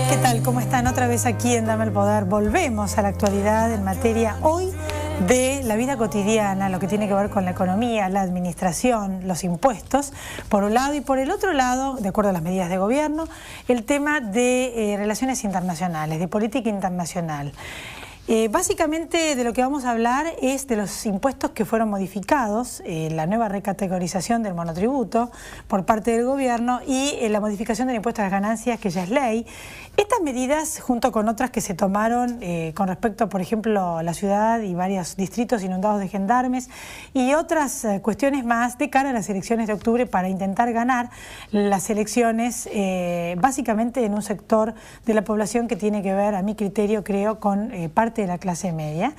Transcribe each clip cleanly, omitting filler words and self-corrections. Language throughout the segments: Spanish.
¿Qué tal? ¿Cómo están? Otra vez aquí en Dame el Poder. Volvemos a la actualidad en materia hoy de la vida cotidiana, lo que tiene que ver con la economía, la administración, los impuestos, por un lado, y por el otro lado, de acuerdo a las medidas de gobierno, el tema de relaciones internacionales, de política internacional. Básicamente de lo que vamos a hablar es de los impuestos que fueron modificados, la nueva recategorización del monotributo por parte del gobierno y la modificación del impuesto a las ganancias, que ya es ley. Estas medidas, junto con otras que se tomaron con respecto, por ejemplo, a la ciudad y varios distritos inundados de gendarmes y otras cuestiones más de cara a las elecciones de octubre para intentar ganar las elecciones, básicamente en un sector de la población que tiene que ver, a mi criterio, creo, con parte de la clase media,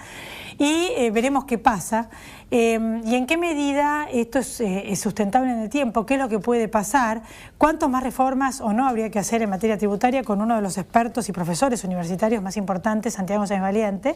y veremos qué pasa y en qué medida esto es sustentable en el tiempo, qué es lo que puede pasar, cuántas más reformas o no habría que hacer en materia tributaria, con uno de los expertos y profesores universitarios más importantes, Santiago Sáenz Valiente,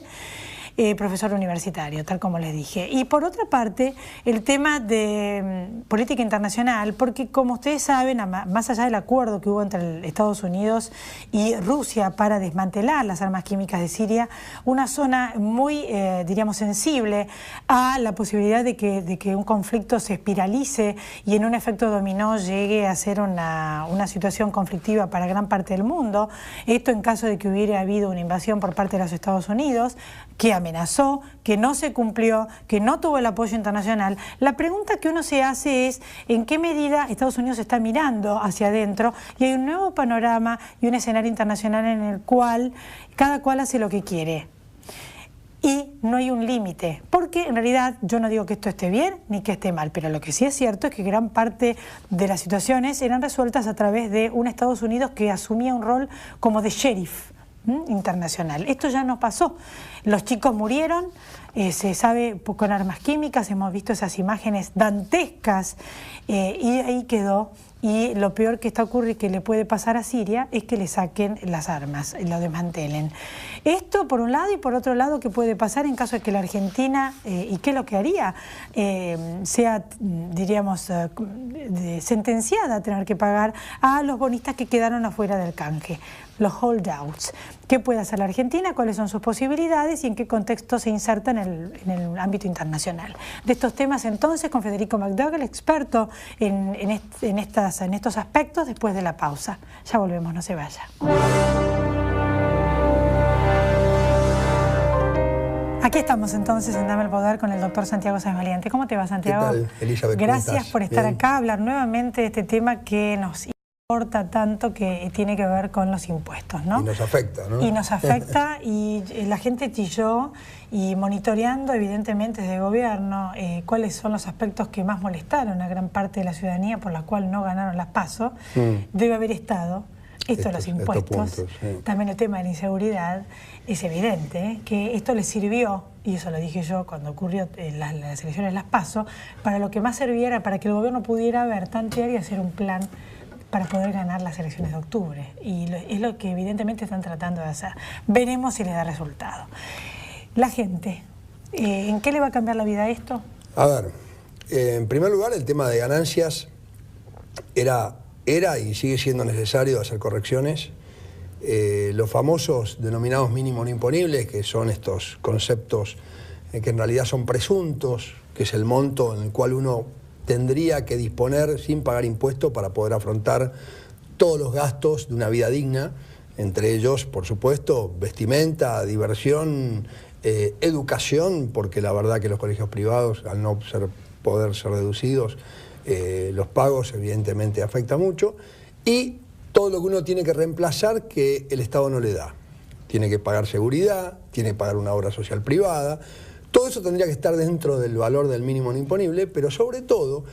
profesor universitario, tal como les dije. Y por otra parte, el tema de política internacional, porque como ustedes saben, más allá del acuerdo que hubo entre Estados Unidos y Rusia para desmantelar las armas químicas de Siria, una zona muy, diríamos, sensible a la posibilidad de que un conflicto se espiralice y en un efecto dominó llegue a ser una situación conflictiva para gran parte del mundo. Esto en caso de que hubiera habido una invasión por parte de los Estados Unidos, que amenazó, que no se cumplió, que no tuvo el apoyo internacional. La pregunta que uno se hace es en qué medida Estados Unidos está mirando hacia adentro y hay un nuevo panorama y un escenario internacional en el cual cada cual hace lo que quiere. Y no hay un límite, porque en realidad yo no digo que esto esté bien ni que esté mal, pero lo que sí es cierto es que gran parte de las situaciones eran resueltas a través de un Estados Unidos que asumía un rol como de sheriff internacional. Esto ya no pasó. Los chicos murieron, se sabe con armas químicas, hemos visto esas imágenes dantescas y ahí quedó. Y lo peor que está ocurriendo y que le puede pasar a Siria es que le saquen las armas, lo desmantelen. Esto por un lado, y por otro lado, ¿qué puede pasar en caso de que la Argentina, y qué es lo que haría, sea, diríamos, sentenciada a tener que pagar a los bonistas que quedaron afuera del canje, los holdouts? ¿Qué puede hacer la Argentina? ¿Cuáles son sus posibilidades? ¿Y en qué contexto se inserta en el ámbito internacional? De estos temas entonces con Federico McDougall, experto en estos aspectos, después de la pausa. Ya volvemos, no se vaya. Aquí estamos entonces en Dame el Poder con el doctor Santiago Sáenz Valiente. ¿Cómo te va, Santiago? ¿Qué tal, Elizabeth? Gracias por estar Bien. acá, hablar nuevamente de este tema que nos importa tanto, que tiene que ver con los impuestos, ¿no? Y nos afecta, ¿no? Y nos afecta y la gente chilló y monitoreando evidentemente desde el gobierno cuáles son los aspectos que más molestaron a gran parte de la ciudadanía por la cual no ganaron las PASO. Debe haber estado esto de los impuestos, puntos, sí. También el tema de la inseguridad. Es evidente que esto le sirvió, y eso lo dije yo cuando ocurrió las elecciones las PASO, para lo que más servía era para que el gobierno pudiera ver, tantear y hacer un plan para poder ganar las elecciones de octubre. Y es lo que evidentemente están tratando de hacer. Veremos si les da resultado. La gente, ¿en qué le va a cambiar la vida a esto? A ver, en primer lugar, el tema de ganancias era y sigue siendo necesario hacer correcciones. Los famosos denominados mínimos no imponibles, que son estos conceptos que en realidad son presuntos, que es el monto en el cual uno tendría que disponer sin pagar impuestos para poder afrontar todos los gastos de una vida digna, entre ellos, por supuesto, vestimenta, diversión, educación, porque la verdad que los colegios privados, al no poder ser reducidos, los pagos evidentemente afecta mucho, y todo lo que uno tiene que reemplazar que el Estado no le da. Tiene que pagar seguridad, tiene que pagar una obra social privada. Todo eso tendría que estar dentro del valor del mínimo no imponible, pero sobre todo,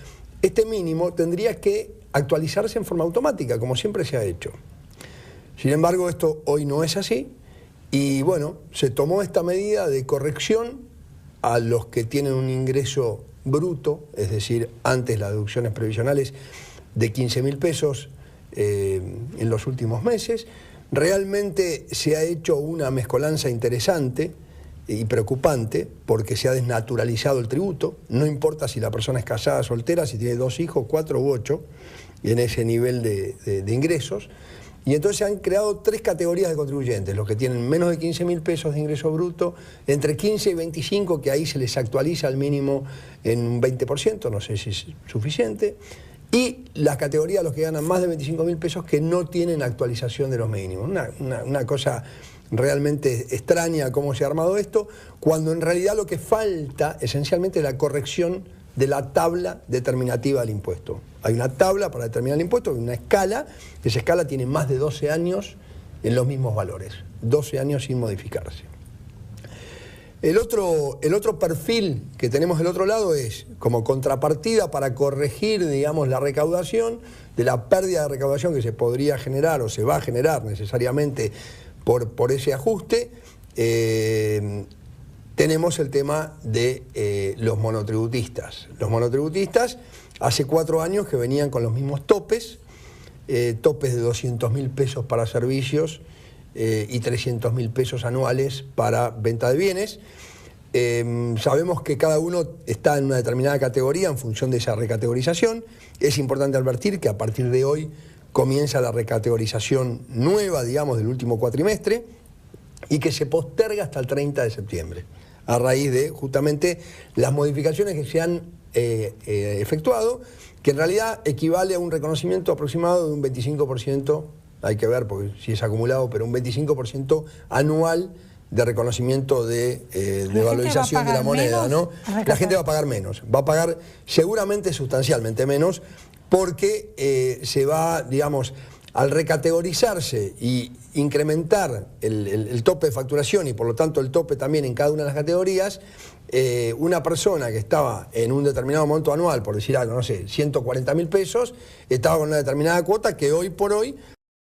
este mínimo tendría que actualizarse en forma automática, como siempre se ha hecho. Sin embargo, esto hoy no es así, y bueno, se tomó esta medida de corrección a los que tienen un ingreso bruto, es decir, antes las deducciones previsionales de 15.000 pesos en los últimos meses. Realmente se ha hecho una mezcolanza interesante y preocupante porque se ha desnaturalizado el tributo. No importa si la persona es casada, soltera, si tiene 2 hijos, 4 u 8, en ese nivel de ingresos. Y entonces se han creado 3 categorías de contribuyentes: los que tienen menos de 15.000 pesos de ingreso bruto, entre 15 y 25, que ahí se les actualiza al mínimo en un 20%, no sé si es suficiente, y las categorías de los que ganan más de 25.000 pesos que no tienen actualización de los mínimos. Una cosa realmente extraña cómo se ha armado esto, cuando en realidad lo que falta esencialmente es la corrección de la tabla determinativa del impuesto. Hay una tabla para determinar el impuesto, hay una escala, que esa escala tiene más de 12 años en los mismos valores, 12 años sin modificarse. El otro perfil que tenemos del otro lado es como contrapartida para corregir, digamos, la recaudación, de la pérdida de recaudación que se podría generar o se va a generar necesariamente por ese ajuste. Tenemos el tema de los monotributistas. Los monotributistas hace 4 años que venían con los mismos topes, topes de 200.000 pesos para servicios y 300.000 pesos anuales para venta de bienes. Sabemos que cada uno está en una determinada categoría en función de esa recategorización. Es importante advertir que a partir de hoy comienza la recategorización nueva, digamos, del último cuatrimestre, y que se posterga hasta el 30 de septiembre, a raíz de justamente las modificaciones que se han efectuado, que en realidad equivale a un reconocimiento aproximado de un 25%, hay que ver porque si es acumulado, pero un 25% anual de reconocimiento de valorización de la moneda, ¿no? La gente va a pagar menos, va a pagar seguramente sustancialmente menos, porque se va, digamos, al recategorizarse y incrementar el tope de facturación y por lo tanto el tope también en cada una de las categorías, una persona que estaba en un determinado monto anual, por decir algo, no sé, 140.000 pesos, estaba con una determinada cuota que hoy por hoy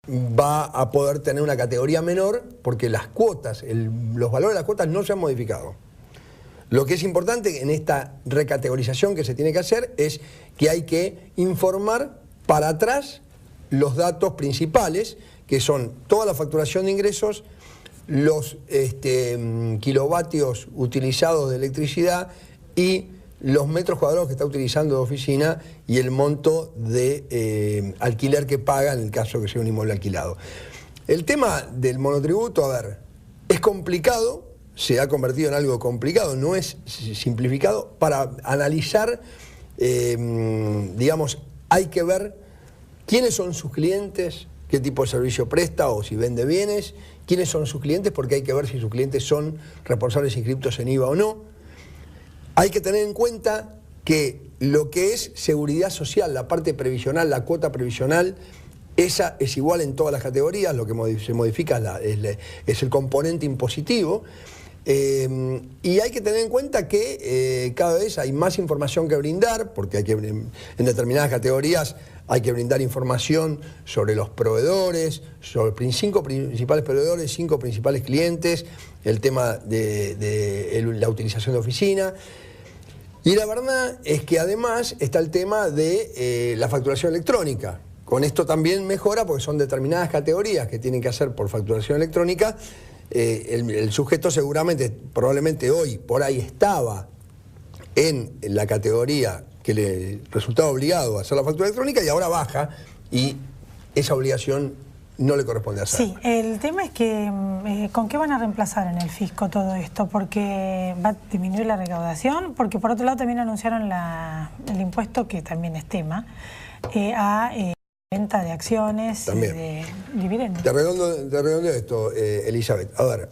va a poder tener una categoría menor porque las cuotas, los valores de las cuotas no se han modificado. Lo que es importante en esta recategorización que se tiene que hacer es que hay que informar para atrás los datos principales, que son toda la facturación de ingresos, los kilovatios utilizados de electricidad y los metros cuadrados que está utilizando de oficina y el monto de alquiler que paga en el caso que sea un inmueble alquilado. El tema del monotributo, a ver, es complicado, se ha convertido en algo complicado, no es simplificado. Para analizar, digamos, hay que ver quiénes son sus clientes, qué tipo de servicio presta o si vende bienes, quiénes son sus clientes, porque hay que ver si sus clientes son responsables inscriptos en IVA o no. Hay que tener en cuenta que lo que es seguridad social, la parte previsional, la cuota previsional, esa es igual en todas las categorías, lo que se modifica es el componente impositivo. Y hay que tener en cuenta que cada vez hay más información que brindar, porque en determinadas categorías hay que brindar información sobre los proveedores, sobre 5 principales proveedores, 5 principales clientes, el tema de la utilización de oficina. Y la verdad es que además está el tema de la facturación electrónica. Con esto también mejora porque son determinadas categorías que tienen que hacer por facturación electrónica. El sujeto seguramente, probablemente hoy, por ahí estaba en la categoría que le resultaba obligado a hacer la factura electrónica y ahora baja y esa obligación no le corresponde hacer. Sí, el tema es que ¿con qué van a reemplazar en el fisco todo esto? Porque va a disminuir la recaudación, porque por otro lado también anunciaron el impuesto, que también es tema, a venta de acciones y de dividendos. Te redondeo esto, Elizabeth. A ver,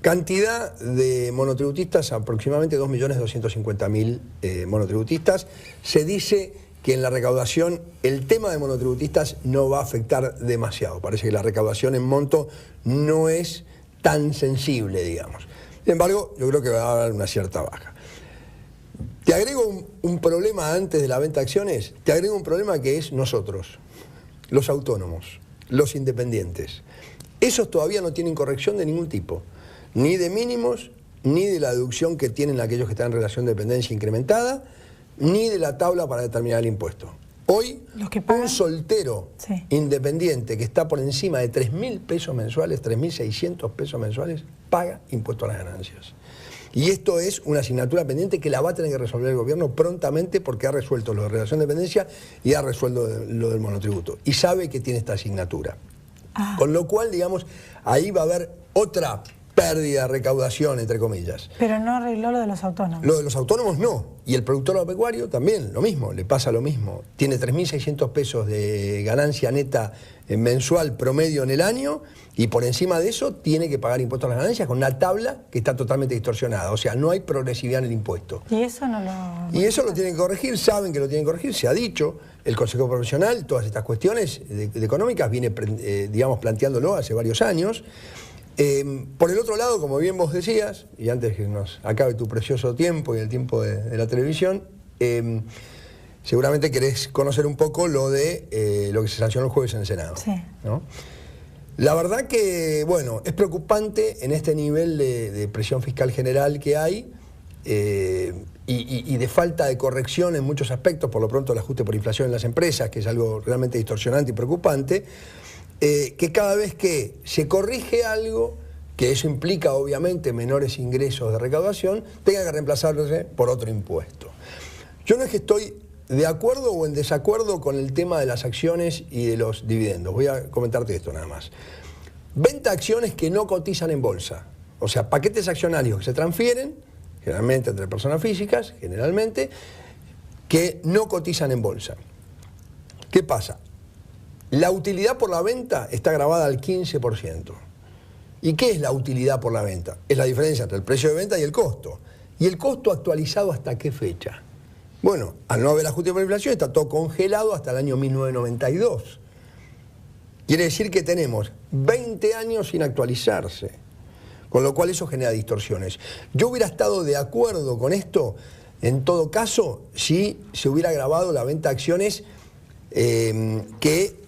cantidad de monotributistas, aproximadamente 2.250.000 monotributistas. Se dice que en la recaudación el tema de monotributistas no va a afectar demasiado. Parece que la recaudación en monto no es tan sensible, digamos. Sin embargo, yo creo que va a haber una cierta baja. Te agrego un problema antes de la venta de acciones, te agrego un problema que es nosotros, los autónomos, los independientes. Esos todavía no tienen corrección de ningún tipo, ni de mínimos, ni de la deducción que tienen aquellos que están en relación de dependencia incrementada, ni de la tabla para determinar el impuesto. Hoy, un soltero independiente que está por encima de 3.000 pesos mensuales, 3.600 pesos mensuales, paga impuesto a las ganancias. Y esto es una asignatura pendiente que la va a tener que resolver el gobierno prontamente, porque ha resuelto lo de relación de dependencia y ha resuelto lo del monotributo. Y sabe que tiene esta asignatura. Con lo cual, digamos, ahí va a haber otra pérdida de recaudación, entre comillas. Pero no arregló lo de los autónomos. Lo de los autónomos no. Y el productor agropecuario también, lo mismo, le pasa lo mismo. Tiene 3.600 pesos de ganancia neta mensual promedio en el año, y por encima de eso tiene que pagar impuestos a las ganancias con una tabla que está totalmente distorsionada. O sea, no hay progresividad en el impuesto. Y eso no lo... Y eso lo tienen que corregir, saben que lo tienen que corregir, se ha dicho. El Consejo Profesional, todas estas cuestiones de económicas, viene, digamos, planteándolo hace varios años. Por el otro lado, como bien vos decías, y antes que nos acabe tu precioso tiempo y el tiempo de la televisión, seguramente querés conocer un poco lo de lo que se sancionó el jueves en el Senado. Sí. ¿No? La verdad que, bueno, es preocupante en este nivel de presión fiscal general que hay y de falta de corrección en muchos aspectos, por lo pronto el ajuste por inflación en las empresas, que es algo realmente distorsionante y preocupante, que cada vez que se corrige algo, que eso implica obviamente menores ingresos de recaudación, tenga que reemplazarse por otro impuesto. Yo no es que estoy de acuerdo o en desacuerdo con el tema de las acciones y de los dividendos. Voy a comentarte esto nada más. Venta de acciones que no cotizan en bolsa. O sea, paquetes accionarios que se transfieren, generalmente entre personas físicas, generalmente, que no cotizan en bolsa. ¿Qué pasa? La utilidad por la venta está grabada al 15%. ¿Y qué es la utilidad por la venta? Es la diferencia entre el precio de venta y el costo. ¿Y el costo actualizado hasta qué fecha? Bueno, al no haber ajuste por inflación está todo congelado hasta el año 1992. Quiere decir que tenemos 20 años sin actualizarse, con lo cual eso genera distorsiones. Yo hubiera estado de acuerdo con esto, en todo caso, si se hubiera grabado la venta de acciones que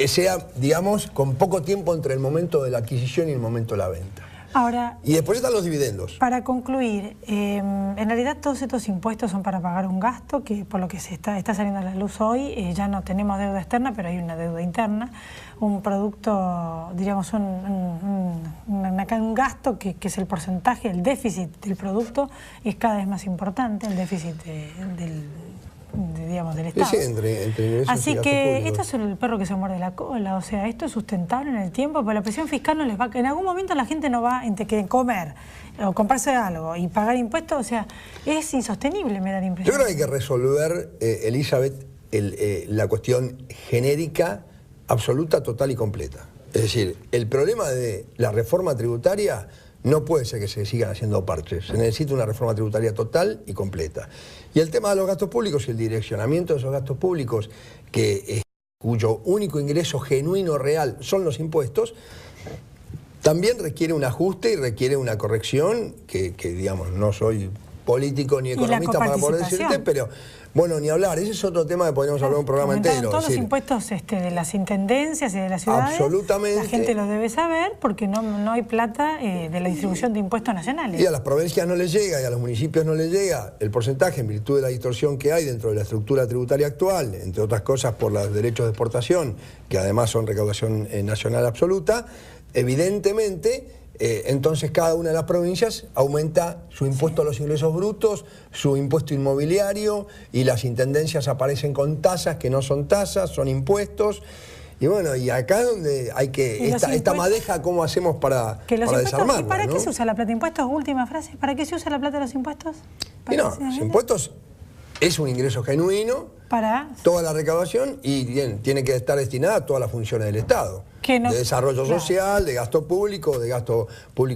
sea, digamos, con poco tiempo entre el momento de la adquisición y el momento de la venta. Ahora, y después están los dividendos. Para concluir, en realidad todos estos impuestos son para pagar un gasto que, por lo que se está saliendo a la luz hoy, ya no tenemos deuda externa, pero hay una deuda interna, un producto, diríamos, un gasto que es el porcentaje, el déficit del producto es cada vez más importante, el déficit del Estado. Sí, entre así que público. esto es el perro que se muerde la cola, o sea, esto es sustentable en el tiempo, pero la presión fiscal no les va, en algún momento la gente no va entre que comer o comprarse algo y pagar impuestos, o sea, es insostenible, me da la impresión. Yo creo que hay que resolver, Elizabeth, la cuestión genérica, absoluta, total y completa. Es decir, el problema de la reforma tributaria no puede ser que se sigan haciendo parches. Se necesita una reforma tributaria total y completa. Y el tema de los gastos públicos y el direccionamiento de esos gastos públicos, cuyo único ingreso genuino real son los impuestos, también requiere un ajuste y requiere una corrección que digamos, no soy político ni economista para poder decirte, pero bueno, ni hablar. Ese es otro tema que podríamos hablar en un programa entero. Todos los impuestos de las intendencias y de las ciudades, absolutamente, la gente lo debe saber porque no hay plata de la distribución de impuestos nacionales. Y a las provincias no les llega y a los municipios no les llega el porcentaje en virtud de la distorsión que hay dentro de la estructura tributaria actual, entre otras cosas por los derechos de exportación, que además son recaudación nacional absoluta. Evidentemente, entonces cada una de las provincias aumenta su impuesto a los ingresos brutos, su impuesto inmobiliario, y las intendencias aparecen con tasas que no son tasas, son impuestos. Y bueno, y acá es donde hay que, esta madeja, ¿cómo hacemos para desarmarla? ¿Y para qué se usa la plata de impuestos? Última frase, ¿para qué se usa la plata de los impuestos? Y no, los impuestos es un ingreso genuino, para toda la recaudación, y bien, tiene que estar destinada a todas las funciones del Estado. De desarrollo social, de gasto público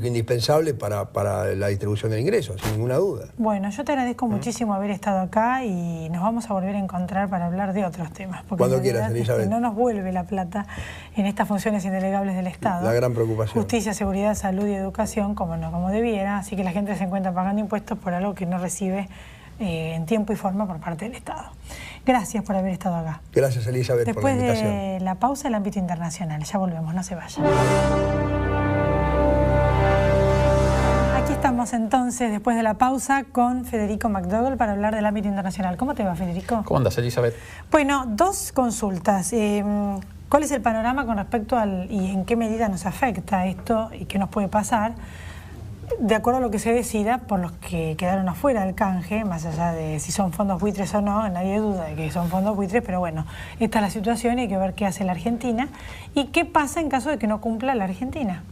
indispensable para la distribución del ingreso, sin ninguna duda. Bueno, yo te agradezco muchísimo haber estado acá y nos vamos a volver a encontrar para hablar de otros temas. Porque cuando quieras, Elizabeth. No nos vuelve la plata en estas funciones indelegables del Estado. La gran preocupación. Justicia, seguridad, salud y educación, como debiera. Así que la gente se encuentra pagando impuestos por algo que no recibe en tiempo y forma por parte del Estado. Gracias por haber estado acá. Gracias, Elizabeth, por la invitación. Después de la pausa, el ámbito internacional. Ya volvemos, no se vayan. Aquí estamos Volvemos entonces, después de la pausa, con Federico McDougall para hablar del ámbito internacional. ¿Cómo te va, Federico? ¿Cómo andas, Elizabeth? Bueno, dos consultas. ¿Cuál es el panorama con respecto y en qué medida nos afecta esto y qué nos puede pasar? De acuerdo a lo que se decida por los que quedaron afuera del canje, más allá de si son fondos buitres o no, nadie duda de que son fondos buitres, pero bueno, esta es la situación y hay que ver qué hace la Argentina y qué pasa en caso de que no cumpla la Argentina.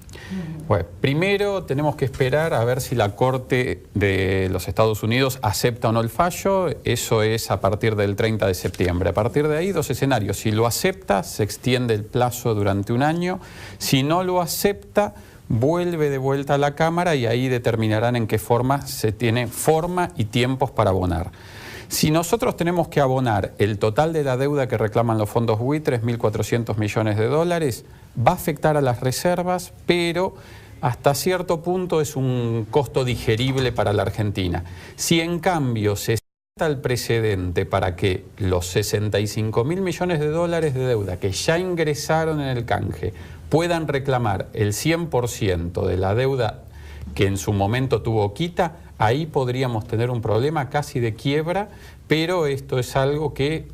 Bueno, primero tenemos que esperar a ver si la Corte de los Estados Unidos acepta o no el fallo. Eso es a partir del 30 de septiembre. A partir de ahí, dos escenarios. Si lo acepta, se extiende el plazo durante un año. Si no lo acepta, vuelve de vuelta a la Cámara y ahí determinarán en qué forma se tiene forma y tiempos para abonar. Si nosotros tenemos que abonar el total de la deuda que reclaman los fondos buitres, 1.400 millones de dólares, va a afectar a las reservas, pero hasta cierto punto es un costo digerible para la Argentina. Si en cambio se sienta el precedente para que los 65.000 millones de dólares de deuda que ya ingresaron en el canje puedan reclamar el 100% de la deuda que en su momento tuvo quita, ahí podríamos tener un problema casi de quiebra, pero esto es algo que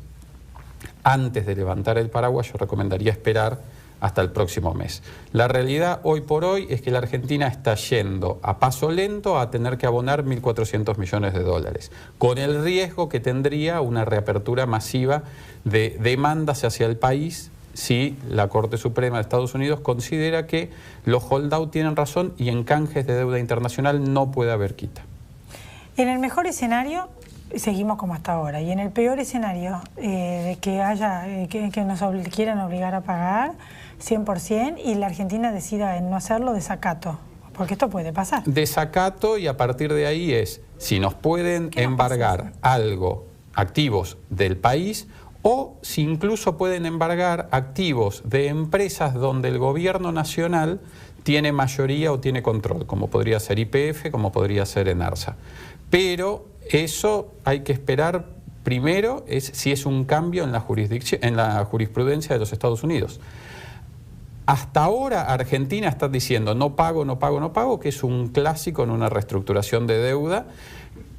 antes de levantar el paraguas yo recomendaría esperar hasta el próximo mes. La realidad hoy por hoy es que la Argentina está yendo a paso lento a tener que abonar 1.400 millones de dólares, con el riesgo que tendría una reapertura masiva de demandas hacia el país si la Corte Suprema de Estados Unidos considera que los holdout tienen razón y en canjes de deuda internacional no puede haber quita. En el mejor escenario seguimos como hasta ahora y en el peor escenario de que haya que nos quieran obligar a pagar 100% y la Argentina decida en no hacerlo, desacato, porque esto puede pasar. Desacato y a partir de ahí es si nos pueden embargar algo, activos del país, o si incluso pueden embargar activos de empresas donde el gobierno nacional tiene mayoría o tiene control, como podría ser YPF, como podría ser Enarsa. Pero eso hay que esperar primero si es un cambio en la jurisprudencia de los Estados Unidos. Hasta ahora Argentina está diciendo no pago, no pago, no pago, que es un clásico en una reestructuración de deuda.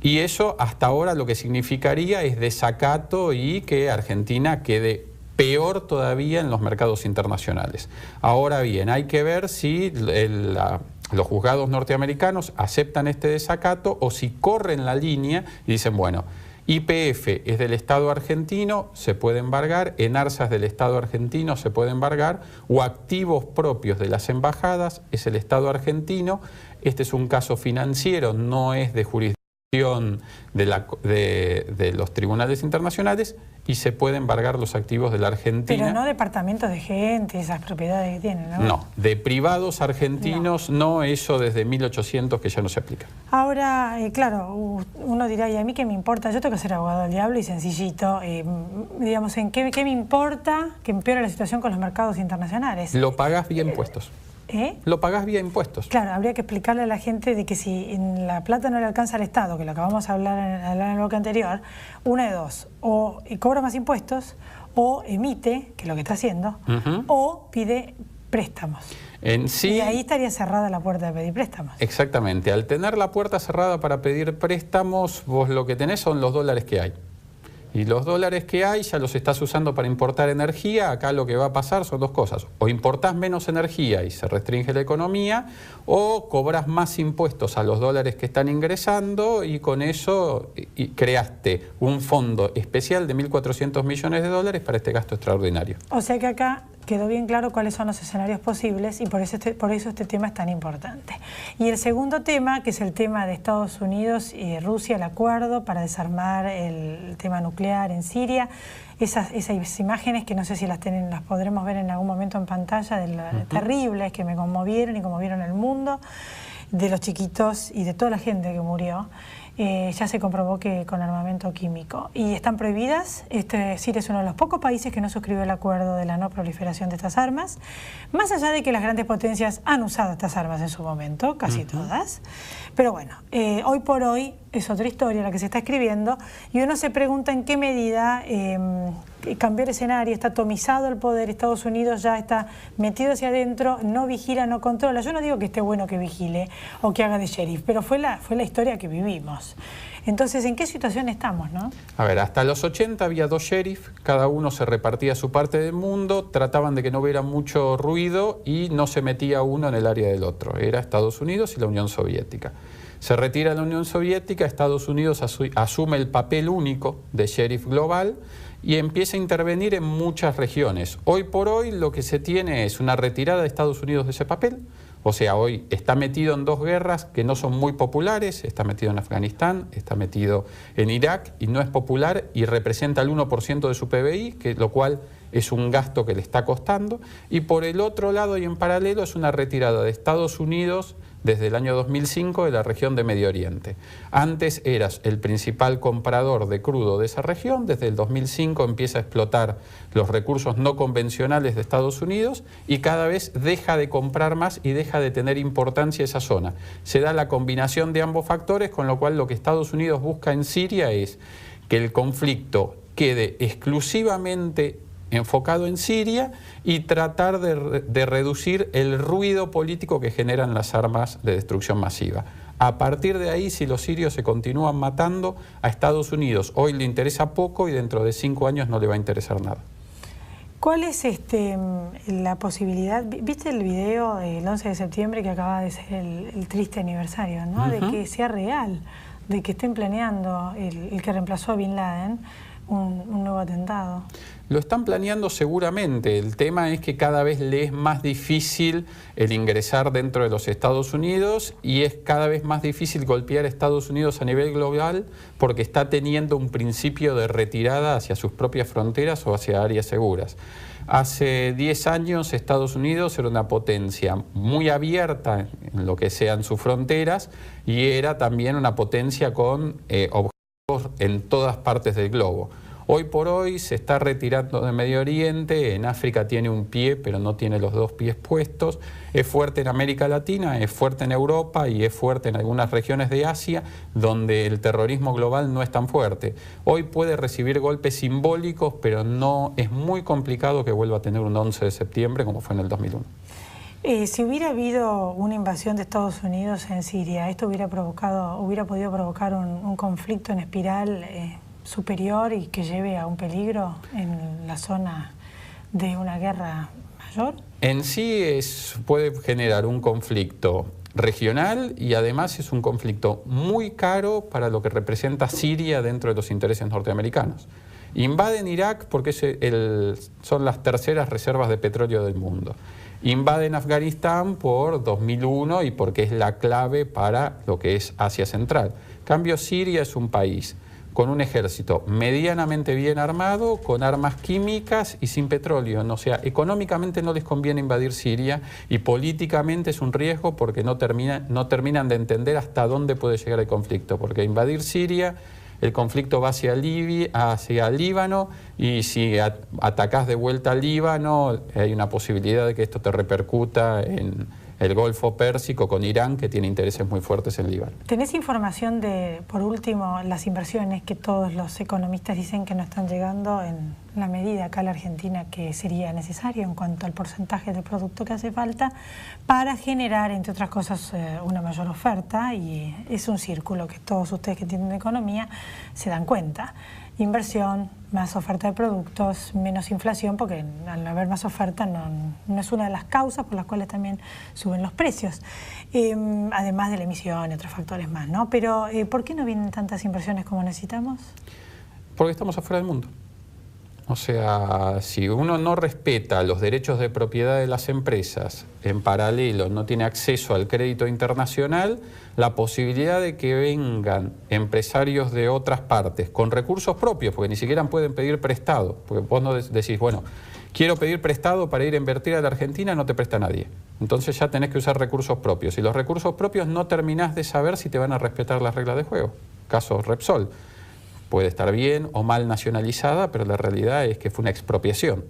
Y eso hasta ahora lo que significaría es desacato y que Argentina quede peor todavía en los mercados internacionales. Ahora bien, hay que ver si los juzgados norteamericanos aceptan este desacato o si corren la línea y dicen, bueno, YPF es del Estado argentino, se puede embargar, Enarsa es del Estado argentino, se puede embargar, o activos propios de las embajadas es el Estado argentino. Este es un caso financiero, no es de jurisdicción de los tribunales internacionales y se puede embargar los activos de la Argentina. Pero no departamentos de gente, esas propiedades que tienen, ¿no? No, de privados argentinos no, eso desde 1800 que ya no se aplica. Ahora, claro, uno dirá, ¿y a mí qué me importa? Yo tengo que ser abogado del diablo y sencillito, digamos, ¿en qué me importa que empeore la situación con los mercados internacionales? Lo pagás vía impuestos. Lo pagás vía impuestos. Claro, habría que explicarle a la gente de que si en la plata no le alcanza al Estado, que lo acabamos de hablar en el bloque anterior, una de dos, o cobra más impuestos, o emite, que es lo que está haciendo, o pide préstamos. Y ahí estaría cerrada la puerta de pedir préstamos. Exactamente, al tener la puerta cerrada para pedir préstamos, vos lo que tenés son los dólares que hay. Y los dólares que hay ya los estás usando para importar energía. Acá lo que va a pasar son dos cosas. O importás menos energía y se restringe la economía, o cobras más impuestos a los dólares que están ingresando y con eso creaste un fondo especial de 1.400 millones de dólares para este gasto extraordinario. O sea que acá quedó bien claro cuáles son los escenarios posibles y por eso este tema es tan importante. Y el segundo tema, que es el tema de Estados Unidos y Rusia, el acuerdo para desarmar el tema nuclear en Siria, esas imágenes que no sé si las podremos ver en algún momento en pantalla, terribles, que me conmovieron y conmovieron el mundo, de los chiquitos y de toda la gente que murió. Ya se comprobó que con armamento químico. Y están prohibidas. Siria es uno de los pocos países que no suscribió el acuerdo de la no proliferación de estas armas, más allá de que las grandes potencias han usado estas armas en su momento, casi todas. Pero bueno, hoy por hoy es otra historia la que se está escribiendo, y uno se pregunta en qué medida cambió el escenario, está atomizado el poder, Estados Unidos ya está metido hacia adentro, no vigila, no controla. Yo no digo que esté bueno que vigile o que haga de sheriff, pero fue la historia que vivimos. Entonces, ¿en qué situación estamos, no? A ver, hasta los 80 había 2 sheriffs, cada uno se repartía su parte del mundo, trataban de que no hubiera mucho ruido y no se metía uno en el área del otro. Era Estados Unidos y la Unión Soviética. Se retira la Unión Soviética, Estados Unidos asume el papel único de sheriff global y empieza a intervenir en muchas regiones. Hoy por hoy lo que se tiene es una retirada de Estados Unidos de ese papel. O sea, hoy está metido en 2 guerras que no son muy populares, está metido en Afganistán, está metido en Irak y no es popular y representa el 1% de su PBI, lo cual es un gasto que le está costando. Y por el otro lado y en paralelo es una retirada de Estados Unidos desde el año 2005 de la región de Medio Oriente. Antes eras el principal comprador de crudo de esa región, desde el 2005 empieza a explotar los recursos no convencionales de Estados Unidos y cada vez deja de comprar más y deja de tener importancia esa zona. Se da la combinación de ambos factores, con lo cual lo que Estados Unidos busca en Siria es que el conflicto quede exclusivamente enfocado en Siria y tratar de reducir el ruido político que generan las armas de destrucción masiva. A partir de ahí, si los sirios se continúan matando, a Estados Unidos hoy le interesa poco y dentro de 5 años no le va a interesar nada. ¿Cuál es la posibilidad? ¿Viste el video del 11 de septiembre que acaba de ser el triste aniversario, ¿no? De que sea real, de que estén planeando el que reemplazó a Bin Laden un nuevo atentado? Lo están planeando seguramente. El tema es que cada vez le es más difícil el ingresar dentro de los Estados Unidos y es cada vez más difícil golpear a Estados Unidos a nivel global porque está teniendo un principio de retirada hacia sus propias fronteras o hacia áreas seguras. Hace 10 años Estados Unidos era una potencia muy abierta en lo que sean sus fronteras y era también una potencia con objetivos en todas partes del globo. Hoy por hoy se está retirando de Medio Oriente, en África tiene un pie pero no tiene los 2 pies puestos, es fuerte en América Latina, es fuerte en Europa y es fuerte en algunas regiones de Asia donde el terrorismo global no es tan fuerte. Hoy puede recibir golpes simbólicos pero no es muy complicado que vuelva a tener un 11 de septiembre como fue en el 2001. Si hubiera habido una invasión de Estados Unidos en Siria, ¿esto hubiera podido provocar un conflicto en espiral superior y que lleve a un peligro en la zona de una guerra mayor? En sí puede generar un conflicto regional y además es un conflicto muy caro para lo que representa Siria dentro de los intereses norteamericanos. Invaden Irak porque son las terceras reservas de petróleo del mundo. Invaden Afganistán por 2001 y porque es la clave para lo que es Asia Central. En cambio, Siria es un país con un ejército medianamente bien armado, con armas químicas y sin petróleo. O sea, económicamente no les conviene invadir Siria y políticamente es un riesgo porque no terminan de entender hasta dónde puede llegar el conflicto. Porque invadir Siria, el conflicto va hacia Líbano y si atacás de vuelta al Líbano, hay una posibilidad de que esto te repercuta en el Golfo Pérsico con Irán, que tiene intereses muy fuertes en Líbano. ¿Tenés información de, por último, las inversiones que todos los economistas dicen que no están llegando en la medida acá a la Argentina que sería necesario en cuanto al porcentaje de producto que hace falta para generar, entre otras cosas, una mayor oferta? Y es un círculo que todos ustedes que entienden de economía se dan cuenta. Inversión, más oferta de productos, menos inflación, porque al haber más oferta no es una de las causas por las cuales también suben los precios, además de la emisión y otros factores más, ¿no? Pero ¿por qué no vienen tantas inversiones como necesitamos? Porque estamos afuera del mundo. O sea, si uno no respeta los derechos de propiedad de las empresas, en paralelo no tiene acceso al crédito internacional, la posibilidad de que vengan empresarios de otras partes con recursos propios, porque ni siquiera pueden pedir prestado, porque vos no decís, bueno, quiero pedir prestado para ir a invertir a la Argentina, no te presta nadie. Entonces ya tenés que usar recursos propios. Y los recursos propios no terminás de saber si te van a respetar las reglas de juego. Caso Repsol. Puede estar bien o mal nacionalizada, pero la realidad es que fue una expropiación.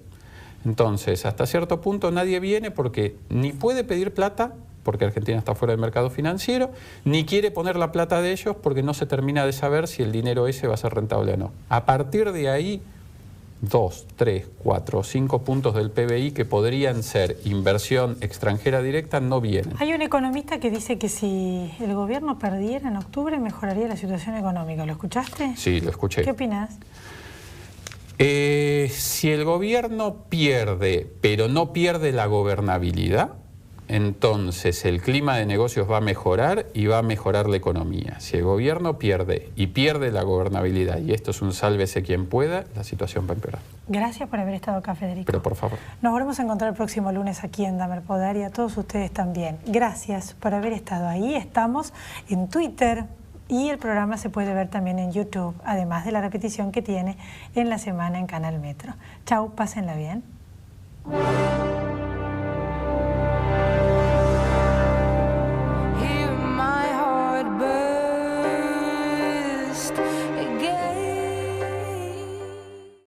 Entonces, hasta cierto punto nadie viene porque ni puede pedir plata, porque Argentina está fuera del mercado financiero, ni quiere poner la plata de ellos porque no se termina de saber si el dinero ese va a ser rentable o no. A partir de ahí, 2, 3, 4, 5 puntos del PBI que podrían ser inversión extranjera directa no vienen. Hay un economista que dice que si el gobierno perdiera en octubre mejoraría la situación económica. ¿Lo escuchaste? Sí, lo escuché. ¿Qué opinás? Si el gobierno pierde, pero no pierde la gobernabilidad, entonces el clima de negocios va a mejorar y va a mejorar la economía. Si el gobierno pierde y pierde la gobernabilidad, y esto es un sálvese quien pueda, la situación va a empeorar. Gracias por haber estado acá, Federico. Pero por favor. Nos volvemos a encontrar el próximo lunes aquí en Dame el Poder y a todos ustedes también. Gracias por haber estado ahí. Estamos en Twitter y el programa se puede ver también en YouTube, además de la repetición que tiene en la semana en Canal Metro. Chau, pásenla bien.